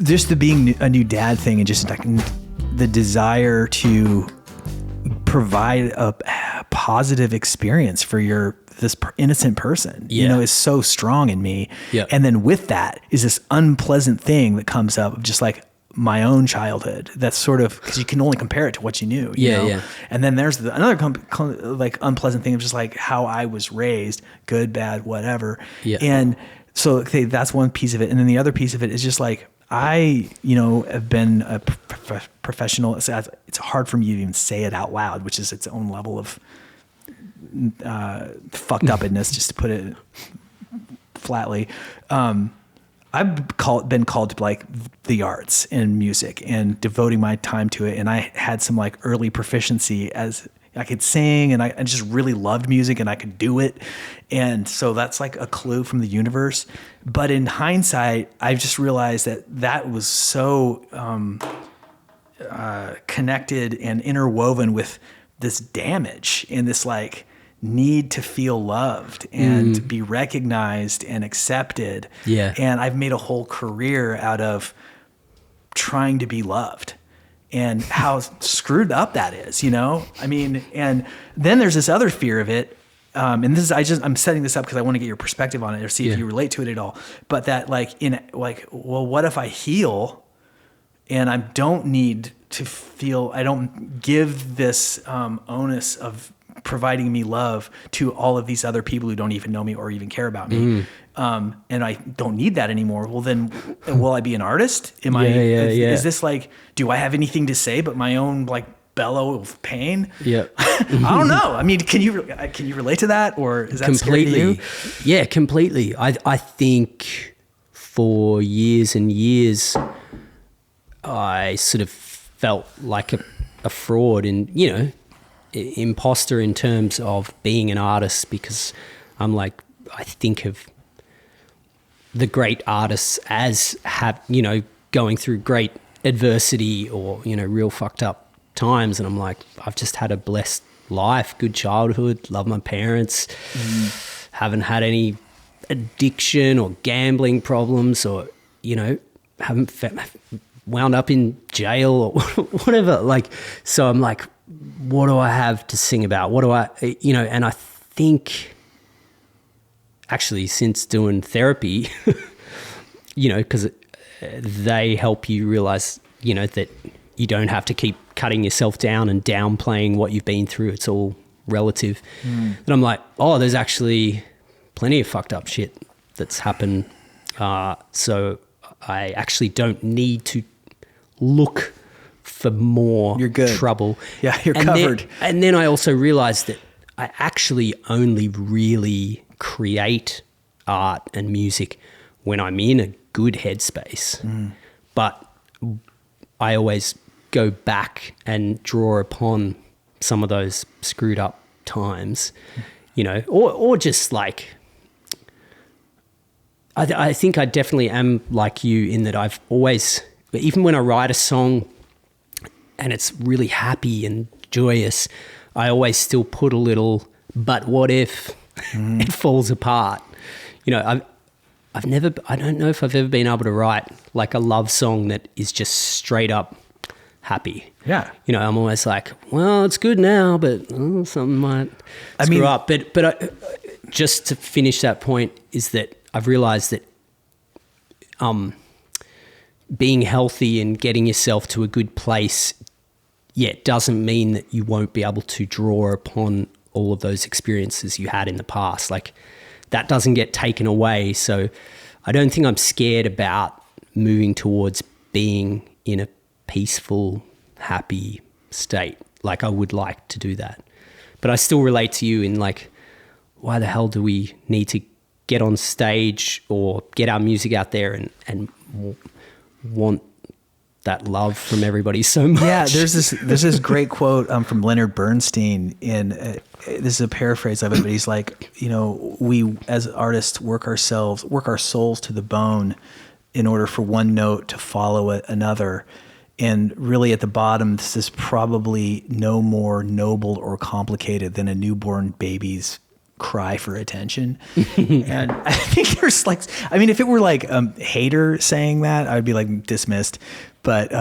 just the being a new dad thing, and just like the desire to provide a positive experience for this innocent person, is so strong in me. Yeah. And then with that is this unpleasant thing that comes up of just like my own childhood. That's sort of, because you can only compare it to what you knew. You know? Yeah. And then there's another like unpleasant thing of just like how I was raised, good, bad, whatever. Yeah. And so that's one piece of it. And then the other piece of it is just like, I, have been a professional. It's hard for me to even say it out loud, which is its own level of fucked upness, just to put it flatly. I've been called to like the arts and music and devoting my time to it. And I had some like early proficiency as I could sing, and I just really loved music and I could do it. And so that's like a clue from the universe. But in hindsight, I've just realized that was so connected and interwoven with this damage and this like need to feel loved and be recognized and accepted. Yeah. And I've made a whole career out of trying to be loved. And how screwed up that is, I mean, and then there's this other fear of it. And this is, I'm setting this up because I want to get your perspective on it or see if you relate to it at all. But that well, what if I heal and I don't need to feel, I don't give this onus of providing me love to all of these other people who don't even know me or even care about me. And I don't need that anymore. Well, then will I be an artist? Is this like, do I have anything to say but my own like bellow of pain? Yeah. I don't know. I mean, can you relate to that, or is that completely? Scary to you? Yeah, completely. I think for years and years, I sort of felt like a fraud and, imposter in terms of being an artist, because I'm like, I think of the great artists as going through great adversity or, real fucked up times. And I'm like, I've just had a blessed life, good childhood, love my parents, haven't had any addiction or gambling problems or, haven't wound up in jail or whatever. Like, so I'm like, what do I have to sing about? What do I, and I think actually since doing therapy, because they help you realize, that you don't have to keep cutting yourself down and downplaying what you've been through. It's all relative. And I'm like, oh, there's actually plenty of fucked up shit that's happened. So I actually don't need to look for more trouble. Yeah, you're covered. And then I also realized that I actually only really create art and music when I'm in a good headspace. But I always go back and draw upon some of those screwed up times, or just like, I think I definitely am like you in that I've always, even when I write a song and it's really happy and joyous, I always still put a little, but what if it falls apart? I don't know if I've ever been able to write like a love song that is just straight up happy. Yeah. I'm always like, well, it's good now, but something might screw up. But just to finish that point is that I've realized that being healthy and getting yourself to a good place, doesn't mean that you won't be able to draw upon all of those experiences you had in the past. Like, that doesn't get taken away. So I don't think I'm scared about moving towards being in a peaceful, happy state. Like, I would like to do that. But I still relate to you in like, why the hell do we need to get on stage or get our music out there and want that love from everybody so much? Yeah, there's this great quote from Leonard Bernstein this is a paraphrase of it, but he's like, we as artists work our souls to the bone in order for one note to follow another. And really at the bottom, this is probably no more noble or complicated than a newborn baby's cry for attention. And I think there's like, I mean, if it were like a hater saying that, I'd be like dismissed. But,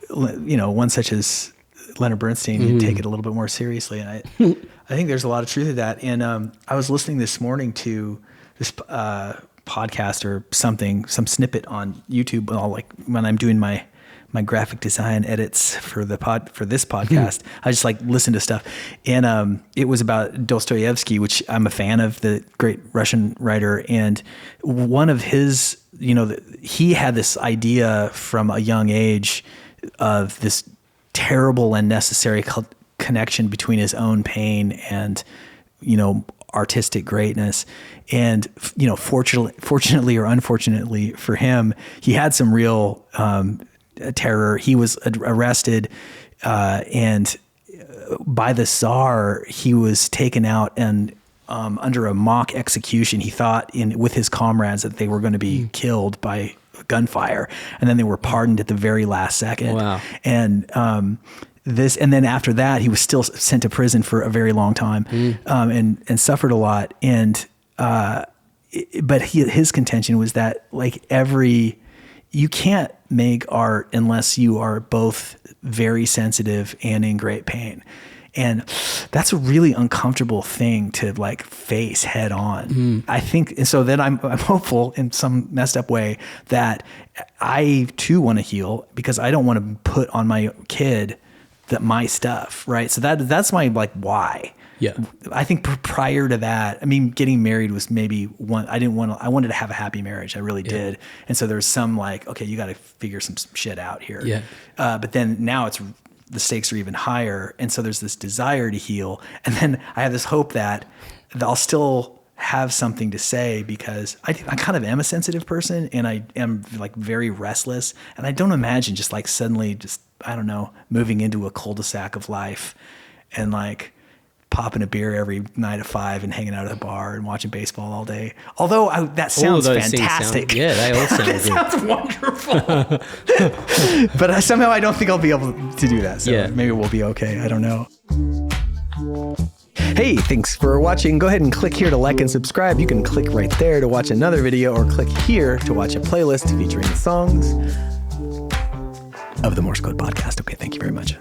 one such as Leonard Bernstein, you take it a little bit more seriously. And I think there's a lot of truth to that. And I was listening this morning to this podcast or something, some snippet on YouTube, like when I'm doing my graphic design edits for this podcast, I just like listen to stuff. And it was about Dostoevsky, which I'm a fan of, the great Russian writer. And one of his, he had this idea from a young age of this terrible and necessary connection between his own pain and, artistic greatness. And, fortunately or unfortunately for him, he had some real terror. He was arrested, and by the Tsar, he was taken out and under a mock execution. He thought with his comrades that they were going to be killed by gunfire, and then they were pardoned at the very last second. Wow. And and then after that, he was still sent to prison for a very long time, and suffered a lot. And but his contention was that you can't make art unless you are both very sensitive and in great pain. And that's a really uncomfortable thing to like face head on. I think, and so then I'm hopeful in some messed up way that I too want to heal, because I don't want to put on my kid my stuff, right? So that's my like why. Yeah. I think prior to that, I mean, getting married was maybe one. I wanted to have a happy marriage. I really did. And so there's some like, okay, you got to figure some shit out here. Yeah. But then now the stakes are even higher. And so there's this desire to heal. And then I have this hope that I'll still have something to say, because I kind of am a sensitive person, and I am like very restless. And I don't imagine just like suddenly just, I don't know, moving into a cul-de-sac of life and like popping a beer every night at 5 and hanging out at a bar and watching baseball all day. Although that sounds fantastic. They all sound good. Sounds wonderful. But somehow I don't think I'll be able to do that. So maybe we'll be okay. I don't know. Hey, thanks for watching. Go ahead and click here to like and subscribe. You can click right there to watch another video, or click here to watch a playlist featuring songs of the Morse Code Podcast. Okay, thank you very much.